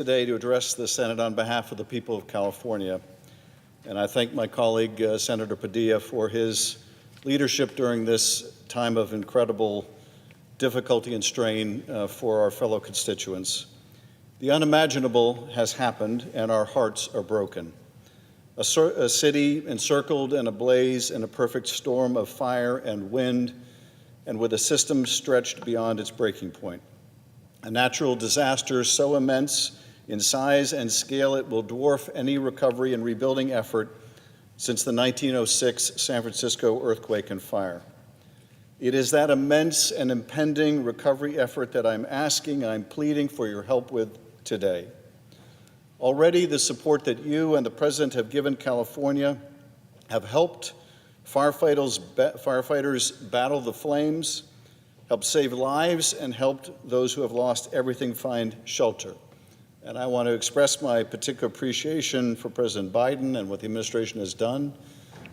today to address the Senate on behalf of the people of California. And I thank my colleague, Senator Padilla, for his leadership during this time of incredible difficulty and strain for our fellow constituents. The unimaginable has happened, and our hearts are broken. A city encircled and ablaze in a perfect storm of fire and wind, and with a system stretched beyond its breaking point. A natural disaster so immense in size and scale it will dwarf any recovery and rebuilding effort since the 1906 San Francisco earthquake and fire. It is that immense and impending recovery effort that I'm pleading for your help with today. Already, the support that you and the President have given California have helped firefighters battle the flames, helped save lives, and helped those who have lost everything find shelter. And I want to express my particular appreciation for President Biden and what the administration has done.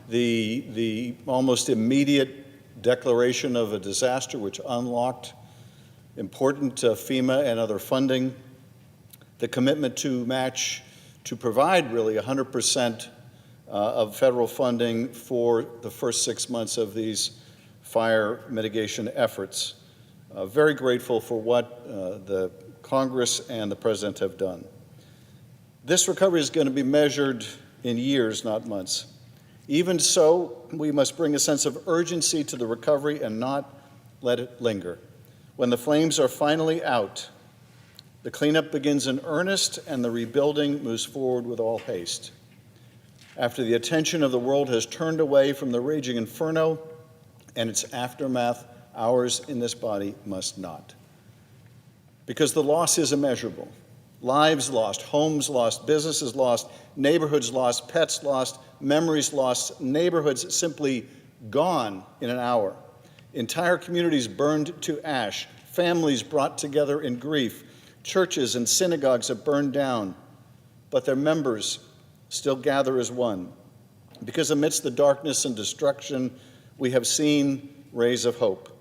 The almost immediate declaration of a disaster which unlocked important FEMA and other funding, the commitment to provide really 100% of federal funding for the first 6 months of these fire mitigation efforts. Very grateful for what the Congress and the President have done. This recovery is going to be measured in years, not months. Even so, we must bring a sense of urgency to the recovery and not let it linger. When the flames are finally out, the cleanup begins in earnest and the rebuilding moves forward with all haste. After the attention of the world has turned away from the raging inferno and its aftermath, ours in this body must not. Because the loss is immeasurable. Lives lost, homes lost, businesses lost, neighborhoods lost, pets lost, memories lost, neighborhoods simply gone in an hour. Entire communities burned to ash, families brought together in grief, churches and synagogues have burned down, but their members still gather as one. Because amidst the darkness and destruction, we have seen rays of hope.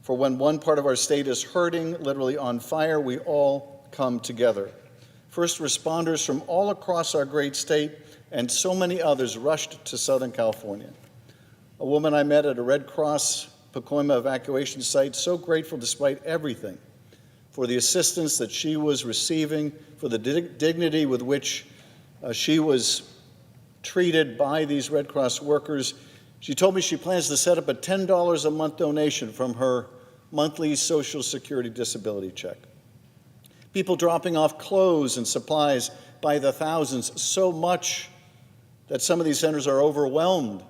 For when one part of our state is hurting, literally on fire, we all come together. First responders from all across our great state and so many others rushed to Southern California. A woman I met at a Red Cross Pacoima evacuation site, so grateful despite everything for the assistance that she was receiving, for the dignity with which she was treated by these Red Cross workers. She told me she plans to set up a $10 a month donation from her monthly Social Security disability check. People dropping off clothes and supplies by the thousands, so much that some of these centers are overwhelmed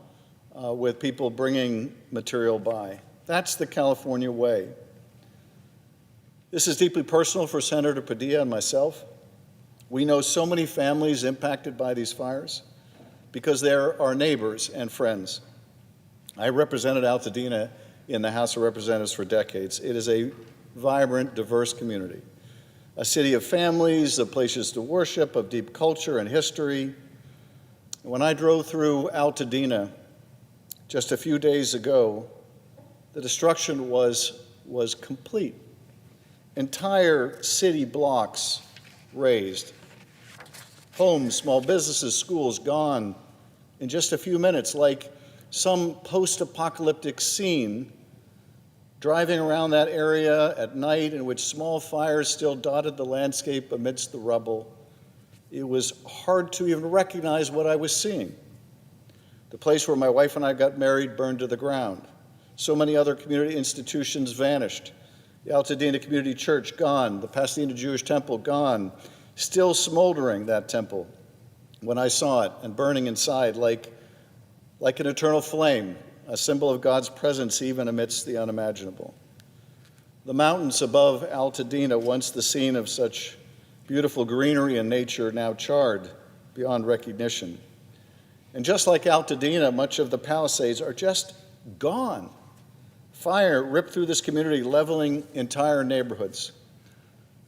with people bringing material by. That's the California way. This is deeply personal for Senator Padilla and myself. We know so many families impacted by these fires because they're our neighbors and friends. I represented Altadena in the House of Representatives for decades. It is a vibrant, diverse community, a city of families, of places to worship, of deep culture and history. When I drove through Altadena just a few days ago, the destruction was complete. Entire city blocks razed. Homes, small businesses, schools gone in just a few minutes, like some post-apocalyptic scene driving around that area at night in which small fires still dotted the landscape amidst the rubble. It was hard to even recognize what I was seeing. The place where my wife and I got married burned to the ground. So many other community institutions vanished. The Altadena Community Church, gone. The Pasadena Jewish Temple, gone. Still smoldering, that temple, when I saw it, and burning inside like an eternal flame, a symbol of God's presence even amidst the unimaginable. The mountains above Altadena, once the scene of such beautiful greenery and nature, now charred beyond recognition. And just like Altadena, much of the Palisades are just gone. Fire ripped through this community, leveling entire neighborhoods.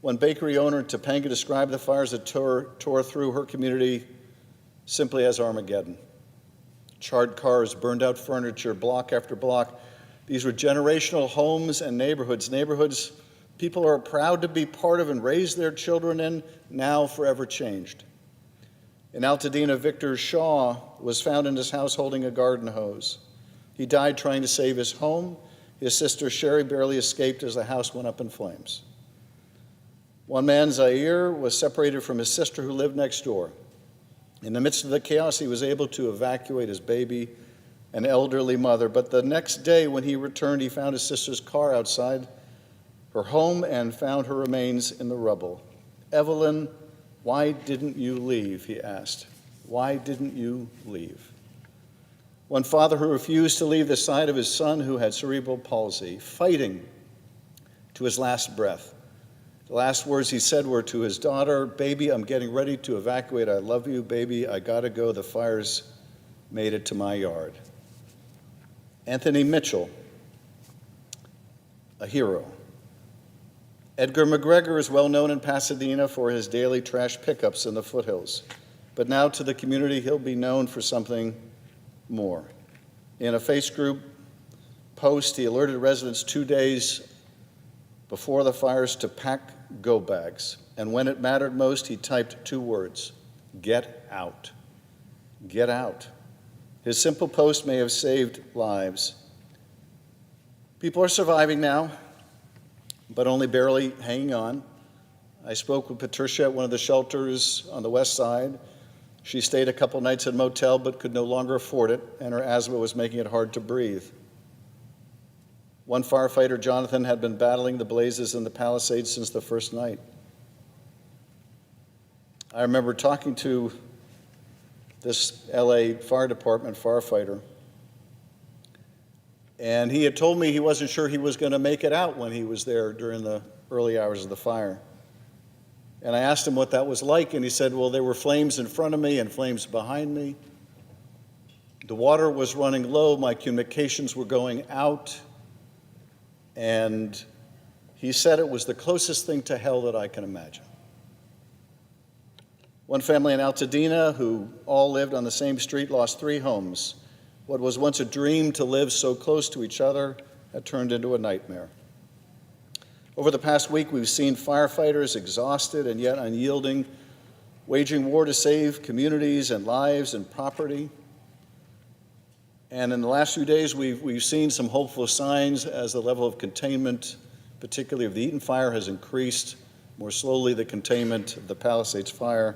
One bakery owner in Topanga described the fires that tore through her community simply as Armageddon. Charred cars, burned out furniture, block after block. These were generational homes and neighborhoods people are proud to be part of and raise their children in, now forever changed. In Altadena, Victor Shaw was found in his house holding a garden hose. He died trying to save his home. His sister Sherry barely escaped as the house went up in flames. One man, Zaire, was separated from his sister who lived next door. In the midst of the chaos, he was able to evacuate his baby, an elderly mother. But the next day when he returned, he found his sister's car outside her home and found her remains in the rubble. "Evelyn, why didn't you leave?" he asked. "Why didn't you leave?" One father who refused to leave the side of his son who had cerebral palsy, fighting to his last breath. The last words he said were to his daughter, "Baby, I'm getting ready to evacuate. I love you, baby. I gotta go. The fires made it to my yard." Anthony Mitchell, a hero. Edgar McGregor is well known in Pasadena for his daily trash pickups in the foothills. But now to the community, he'll be known for something more. In a Facebook post, he alerted residents 2 days before the fires to pack go bags. And when it mattered most, he typed 2 words: "Get out." Get out. His simple post may have saved lives. People are surviving now, but only barely hanging on. I spoke with Patricia at one of the shelters on the west side. She stayed a couple nights at a motel but could no longer afford it, and her asthma was making it hard to breathe. One firefighter, Jonathan, had been battling the blazes in the Palisades since the first night. I remember talking to this LA Fire Department firefighter, and he had told me he wasn't sure he was going to make it out when he was there during the early hours of the fire. And I asked him what that was like, and he said, well, there were flames in front of me and flames behind me. The water was running low, my communications were going out, and he said it was the closest thing to hell that I can imagine. One family in Altadena, who all lived on the same street, lost 3 homes. What was once a dream to live so close to each other had turned into a nightmare. Over the past week, we've seen firefighters exhausted and yet unyielding, waging war to save communities and lives and property. And in the last few days, we've seen some hopeful signs as the level of containment, particularly of the Eaton fire, has increased. More slowly, the containment of the Palisades fire.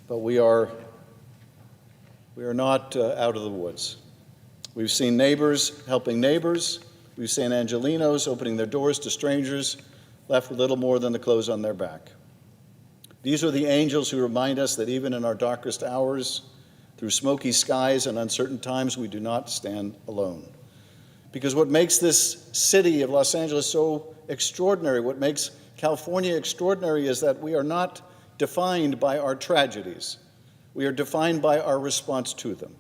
But we are not out of the woods. We've seen neighbors helping neighbors. We've seen Angelenos opening their doors to strangers, left with little more than the clothes on their back. These are the angels who remind us that even in our darkest hours, through smoky skies and uncertain times, we do not stand alone. Because what makes this city of Los Angeles so extraordinary, what makes California extraordinary, is that we are not defined by our tragedies. We are defined by our response to them.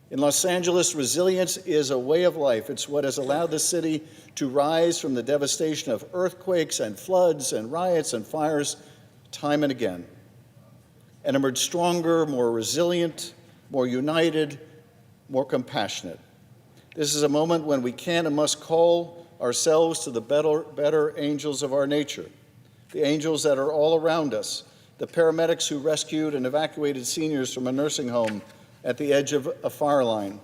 In Los Angeles, resilience is a way of life. It's what has allowed the city to rise from the devastation of earthquakes and floods and riots and fires time and again, and emerge stronger, more resilient, more united, more compassionate. This is a moment when we can and must call ourselves to the better angels of our nature, the angels that are all around us, the paramedics who rescued and evacuated seniors from a nursing home at the edge of a fire line,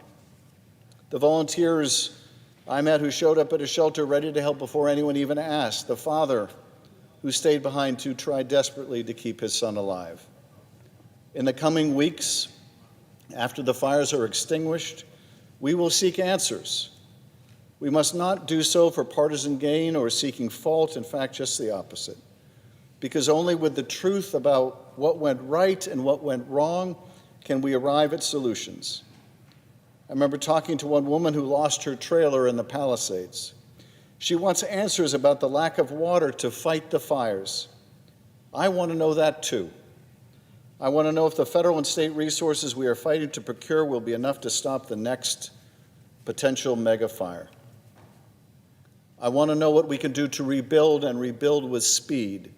the volunteers I met who showed up at a shelter ready to help before anyone even asked, the father who stayed behind to try desperately to keep his son alive. In the coming weeks, after the fires are extinguished, we will seek answers. We must not do so for partisan gain or seeking fault, in fact, just the opposite. Because only with the truth about what went right and what went wrong can we arrive at solutions. I remember talking to one woman who lost her trailer in the Palisades. She wants answers about the lack of water to fight the fires. I want to know that too. I want to know if the federal and state resources we are fighting to procure will be enough to stop the next potential mega fire. I want to know what we can do to rebuild and rebuild with speed,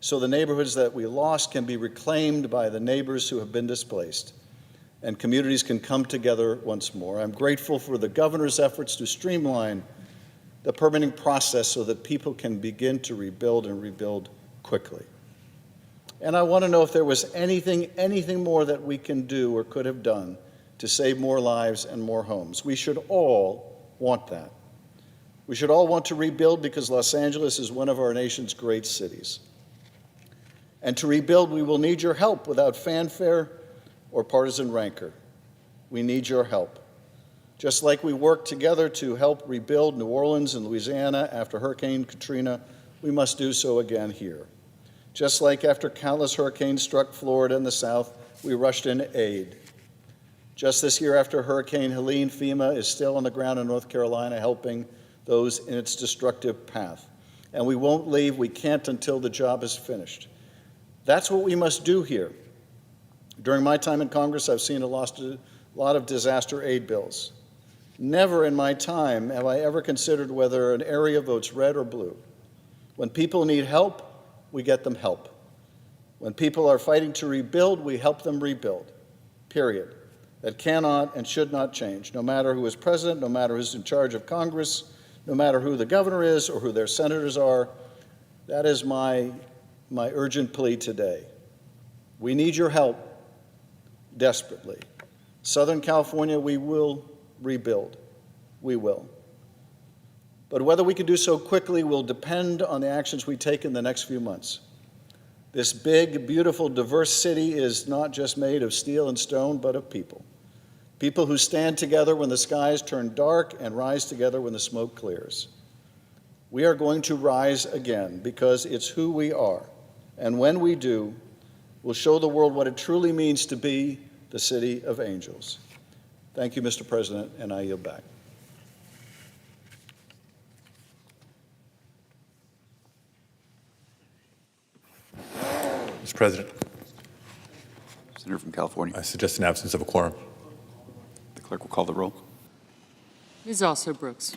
so the neighborhoods that we lost can be reclaimed by the neighbors who have been displaced, and communities can come together once more. I'm grateful for the governor's efforts to streamline the permitting process so that people can begin to rebuild and rebuild quickly. And I want to know if there was anything more that we can do or could have done to save more lives and more homes. We should all want that. We should all want to rebuild because Los Angeles is one of our nation's great cities. And to rebuild, we will need your help without fanfare or partisan rancor. We need your help. Just like we worked together to help rebuild New Orleans and Louisiana after Hurricane Katrina, we must do so again here. Just like after countless hurricanes struck Florida and the South, we rushed in aid. Just this year after Hurricane Helene, FEMA is still on the ground in North Carolina helping those in its destructive path. And we won't leave, we can't until the job is finished. That's what we must do here. During my time in Congress, I've seen a lot of disaster aid bills. Never in my time have I ever considered whether an area votes red or blue. When people need help, we get them help. When people are fighting to rebuild, we help them rebuild, period. That cannot and should not change, no matter who is president, no matter who's in charge of Congress, no matter who the governor is or who their senators are. That is my urgent plea today. We need your help desperately. Southern California, we will rebuild. We will. But whether we can do so quickly will depend on the actions we take in the next few months. This big, beautiful, diverse city is not just made of steel and stone, but of people. People who stand together when the skies turn dark and rise together when the smoke clears. We are going to rise again because it's who we are. And when we do, we'll show the world what it truly means to be the city of angels. Thank you, Mr. President, and I yield back. Mr. President, Senator from California. I suggest an absence of a quorum. The clerk will call the roll. Ms. Also Brooks.